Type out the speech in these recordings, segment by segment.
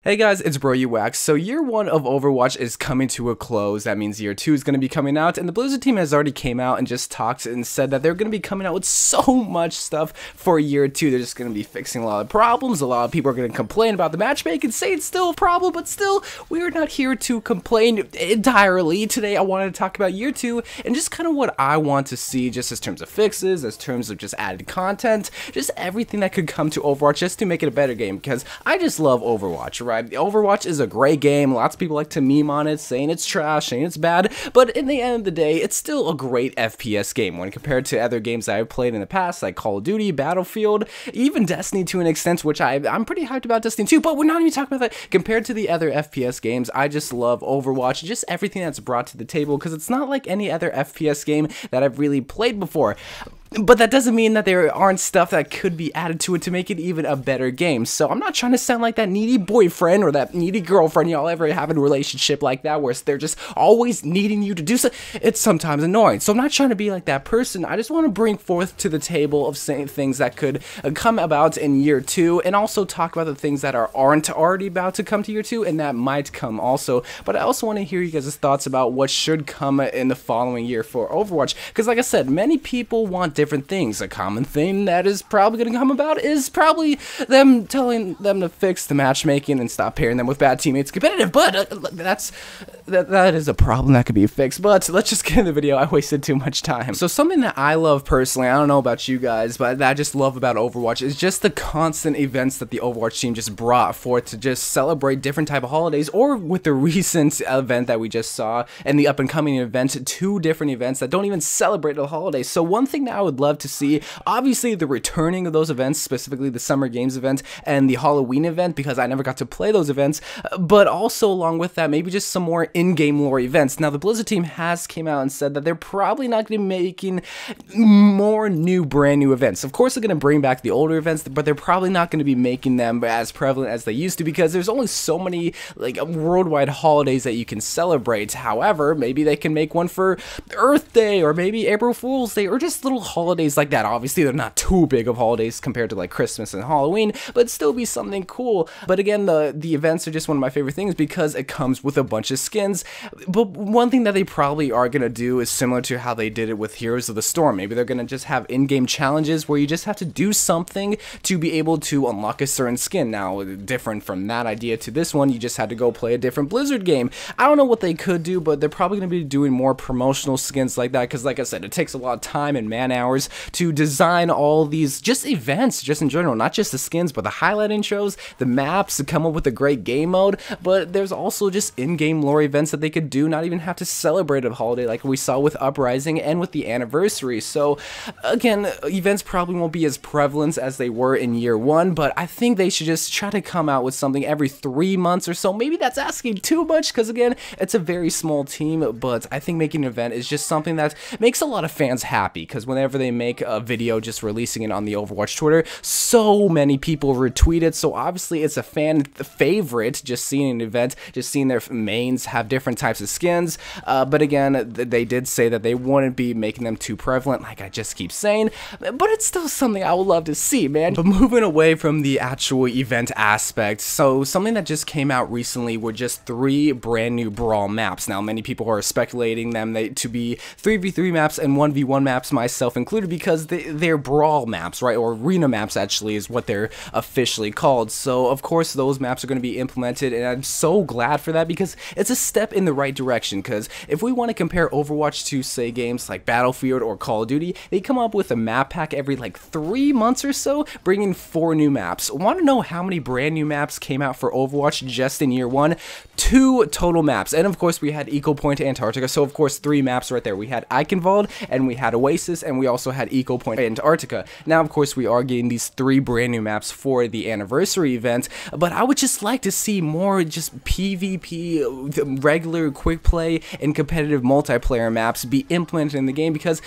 Hey guys, it's bro you wax. So year 1 of Overwatch is coming to a close. That means year 2 is going to be coming out, and the Blizzard team has already came out and just talked and said that they're going to be coming out with so much stuff for year 2. They're just going to be fixing a lot of problems. A lot of people are going to complain about the matchmaking, say it's still a problem, but still, we are not here to complain entirely. Today I wanted to talk about year 2 and just kind of what I want to see just as terms of fixes, as terms of just added content, just everything that could come to Overwatch just to make it a better game, because I just love Overwatch, right? Overwatch is a great game. Lots of people like to meme on it, saying it's trash, saying it's bad, but in the end of the day, it's still a great FPS game when compared to other games that I've played in the past, like Call of Duty, Battlefield, even Destiny to an extent, which I'm pretty hyped about Destiny 2, but we're not even talking about that. Compared to the other FPS games, I just love Overwatch, just everything that's brought to the table, because it's not like any other FPS game that I've really played before. But that doesn't mean that there aren't stuff that could be added to it to make it even a better game. So I'm not trying to sound like that needy boyfriend or that needy girlfriend y'all ever have in a relationship like that, where they're just always needing you to do something. It's sometimes annoying. So I'm not trying to be like that person. I just want to bring forth to the table of saying things that could come about in year 2, and also talk about the things that aren't already about to come to year 2 and that might come also. But I also want to hear you guys' thoughts about what should come in the following year for Overwatch, because like I said, many people want different things. A common thing that is probably going to come about is probably them telling them to fix the matchmaking and stop pairing them with bad teammates competitive, but that is a problem that could be fixed. But let's just get in the video. I wasted too much time. So something that I love personally, I don't know about you guys, but that I just love about Overwatch is just the constant events that the Overwatch team just brought forth to just celebrate different type of holidays, or with the recent event that we just saw and the up and coming event, 2 different events that don't even celebrate the holidays. So one thing that I would love to see, obviously the returning of those events, specifically the Summer Games event and the Halloween event, because I never got to play those events, but also along with that, maybe just some more in-game lore events. Now the Blizzard team has came out and said that they're probably not going to be making more brand new events. Of course they're going to bring back the older events, but they're probably not going to be making them as prevalent as they used to, because there's only so many like worldwide holidays that you can celebrate. However, maybe they can make one for Earth Day, or maybe April Fool's Day, or just little holidays like that. Obviously they're not too big of holidays compared to like Christmas and Halloween, but still be something cool. But again, the events are just one of my favorite things because it comes with a bunch of skins. But one thing that they probably are going to do is similar to how they did it with Heroes of the Storm. Maybe they're going to just have in-game challenges where you just have to do something to be able to unlock a certain skin. Now, different from that idea to this one, you just had to go play a different Blizzard game. I don't know what they could do, but they're probably going to be doing more promotional skins like that, because like I said, it takes a lot of time and man hours to design all these just events, just in general, not just the skins, but the highlight intros, the maps, to come up with a great game mode. But there's also just in-game lore events that they could do, not even have to celebrate a holiday like we saw with Uprising and with the Anniversary. So again, events probably won't be as prevalent as they were in year 1, but I think they should just try to come out with something every 3 months or so. Maybe that's asking too much, because again, it's a very small team, but I think making an event is just something that makes a lot of fans happy, because whenever they make a video just releasing it on the Overwatch Twitter, so many people retweet it. So obviously it's a fan favorite, just seeing an event, just seeing their mains have different types of skins. But again, they did say that they wouldn't be making them too prevalent, like I just keep saying, but it's still something I would love to see, man. But moving away from the actual event aspect, so something that just came out recently were just 3 brand new Brawl maps. Now many people are speculating them to be 3v3 maps and 1v1 maps, myself included, because they're Brawl maps, right? Or arena maps actually is what they're officially called. So of course those maps are going to be implemented, and I'm so glad for that, because it's a step in the right direction. Because if we want to compare Overwatch to say games like Battlefield or Call of Duty, they come up with a map pack every like 3 months or so, bringing 4 new maps. Want to know how many brand new maps came out for Overwatch just in year 1? 2 total maps. And of course we had Eco Point Antarctica, so of course 3 maps right there. We had Eichenwald, and we had Oasis, and we also had Eco Point Antarctica. Now of course we are getting these 3 brand new maps for the Anniversary event, but I would just like to see more just PvP, regular quick play, and competitive multiplayer maps be implemented in the game, because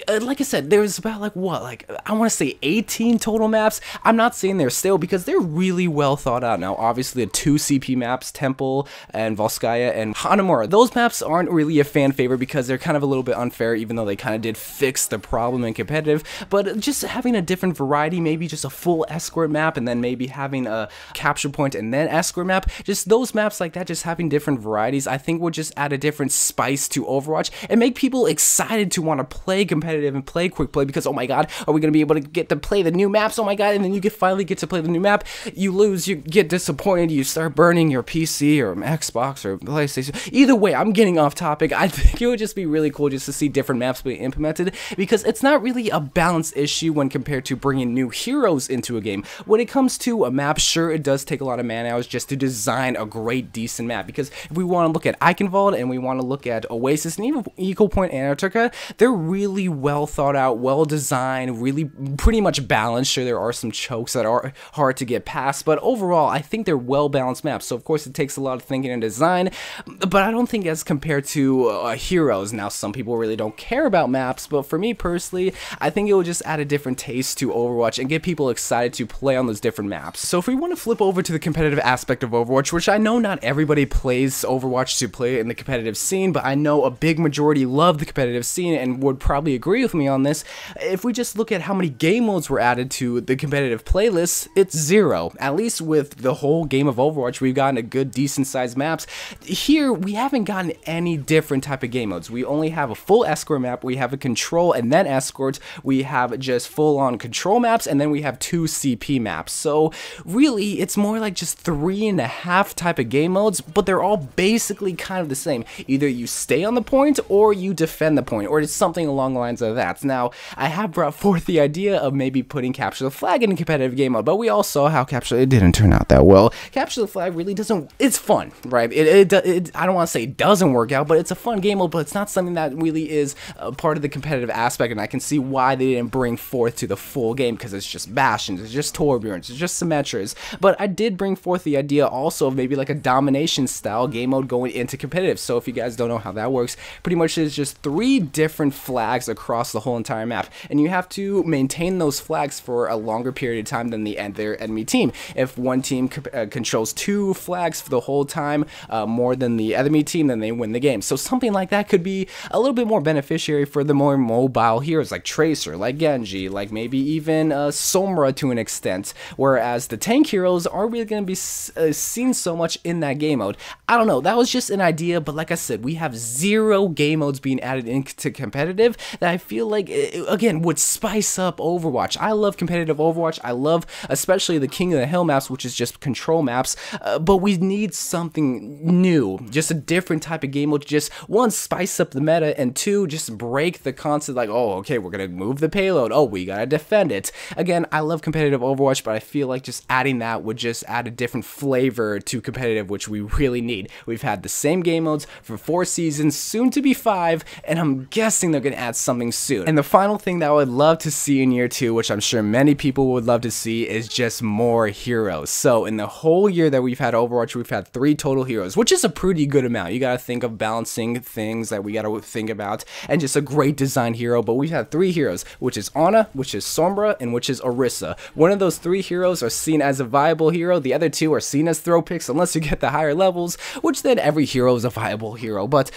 like I said, there's about like what, like I want to say 18 total maps. I'm not saying they're stale because they're really well thought out. Now, obviously, the 2 CP maps, Temple and Volskaya and Hanamura, those maps aren't really a fan favorite because they're kind of a little bit unfair, even though they kind of did fix the problem in competitive. But just having a different variety, maybe just a full escort map, and then maybe having a capture point and then escort map, just those maps like that, just having different varieties, I think would just add a different spice to Overwatch and make people excited to want to play competitive and play quick play because, oh my god, are we going to be able to get to play the new maps? Oh my god, and then you finally get to play the new map, you lose, you get disappointed, you start burning your PC or Xbox or PlayStation. Either way, I'm getting off topic. I think it would just be really cool just to see different maps being implemented because it's not really a balance issue when compared to bringing new heroes into a game. When it comes to a map, sure, it does take a lot of man hours just to design a great, decent map because if we want to look at Eichenwald and we want to look at Oasis and even Equal Point Antarctica, they're really well thought out, well designed, really pretty much balanced. Sure, there are some chokes that are hard to get past, but overall, I think they're well balanced maps. So of course, it takes a lot of thinking and design, but I don't think as compared to heroes. Now, some people really don't care about maps, but for me personally, I think it will just add a different taste to Overwatch and get people excited to play on those different maps. So if we want to flip over to the competitive aspect of Overwatch, which I know not everybody plays Overwatch to play in the competitive scene, but I know a big majority love the competitive scene and would probably agree with me on this. If we just look at how many game modes were added to the competitive playlist, it's 0. At least with the whole game of Overwatch, we've gotten a good, decent sized maps. Here, we haven't gotten any different type of game modes. We only have a full escort map, we have a control and then escorts, we have just full on control maps, and then we have 2 CP maps. So really, it's more like just 3.5 type of game modes, but they're all basically kind of the same. Either you stay on the point or you defend the point, or it's something along the lines of that. Now, I have brought forth the idea of maybe putting Capture the Flag in a competitive game mode, but we all saw how it didn't turn out that well. Capture the Flag really doesn't, it's fun, right? I don't want to say it doesn't work out, but it's a fun game mode, but it's not something that really is a part of the competitive aspect, and I can see why they didn't bring forth to the full game, because it's just Bastions, it's just Torbjorns, it's just Symmetras. But I did bring forth the idea also of maybe like a domination style game mode going into competitive. So if you guys don't know how that works, pretty much it's just 3 different flags across the whole entire map, and you have to maintain those flags for a longer period of time than their enemy team. If one team controls 2 flags for the whole time, more than the enemy team, then they win the game. So something like that could be a little bit more beneficiary for the more mobile heroes like Tracer, like Genji, like maybe even Sombra to an extent, whereas the tank heroes aren't really going to be seen so much in that game mode. I don't know, that was just an idea, but like I said, we have 0 game modes being added into competitive that I feel like, again, would spice up Overwatch. I love competitive Overwatch, I love especially the King of the Hill maps, which is just control maps, but we need something new, just a different type of game mode to just, 1, spice up the meta, and 2, just break the concept like, oh, okay, we're gonna move the payload, oh, we gotta defend it. Again, I love competitive Overwatch, but I feel like just adding that would just add a different flavor to competitive, which we really need. We've had the same game modes for 4 seasons, soon to be 5, and I'm guessing they're gonna add something soon. And the final thing that I would love to see in year 2, which I'm sure many people would love to see, is just more heroes. So in the whole year that we've had Overwatch, we've had 3 total heroes, which is a pretty good amount. You gotta think of balancing things that we gotta think about, and just a great design hero. But we've had 3 heroes, which is Ana, which is Sombra, and which is Orisa. One of those 3 heroes are seen as a viable hero, the other 2 are seen as throw picks unless you get the higher levels, which then every hero is a viable hero. But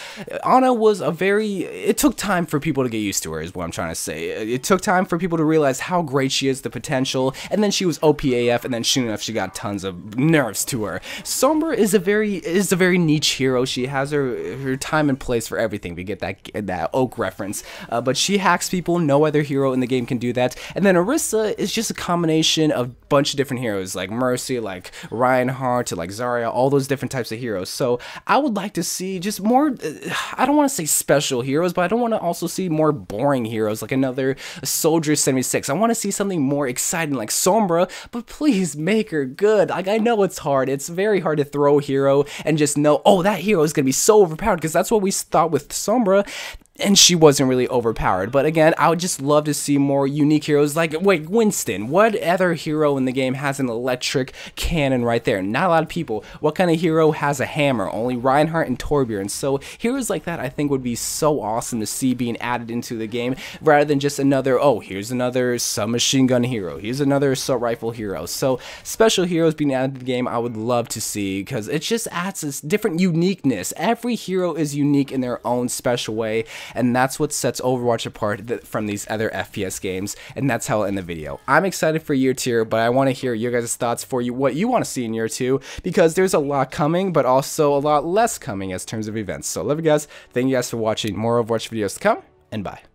Ana was it took time for people to get used to her, is what I'm trying to say. It took time for people to realize how great she is, the potential, and then she was OPAF, and then soon enough she got tons of nerfs to her. Sombra is a very niche hero. She has her time and place for everything. We get that Oak reference, but she hacks people. No other hero in the game can do that. And then Orisa is just a combination of a bunch of different heroes, like Mercy, like Reinhardt, like Zarya, all those different types of heroes. So I would like to see just more, I don't want to say special heroes, but I don't want to also see more boring heroes, like another Soldier 76. I want to see something more exciting like Sombra, but please make her good. Like, I know it's hard. It's very hard to throw a hero and just know, oh, that hero is going to be so overpowered, because that's what we thought with Sombra. and she wasn't really overpowered. But again, I would just love to see more unique heroes like, wait, Winston. What other hero in the game has an electric cannon right there? Not a lot of people. What kind of hero has a hammer? Only Reinhardt and Torbjorn. So heroes like that I think would be so awesome to see being added into the game, rather than just another, oh, here's another submachine gun hero, here's another assault rifle hero. So special heroes being added to the game I would love to see, because it just adds this different uniqueness. Every hero is unique in their own special way, and that's what sets Overwatch apart from these other FPS games, and that's how I'll end the video. I'm excited for year 2, but I want to hear your guys' thoughts for you, what you want to see in year 2, because there's a lot coming, but also a lot less coming as terms of events. So love you guys, thank you guys for watching, more Overwatch videos to come, and bye.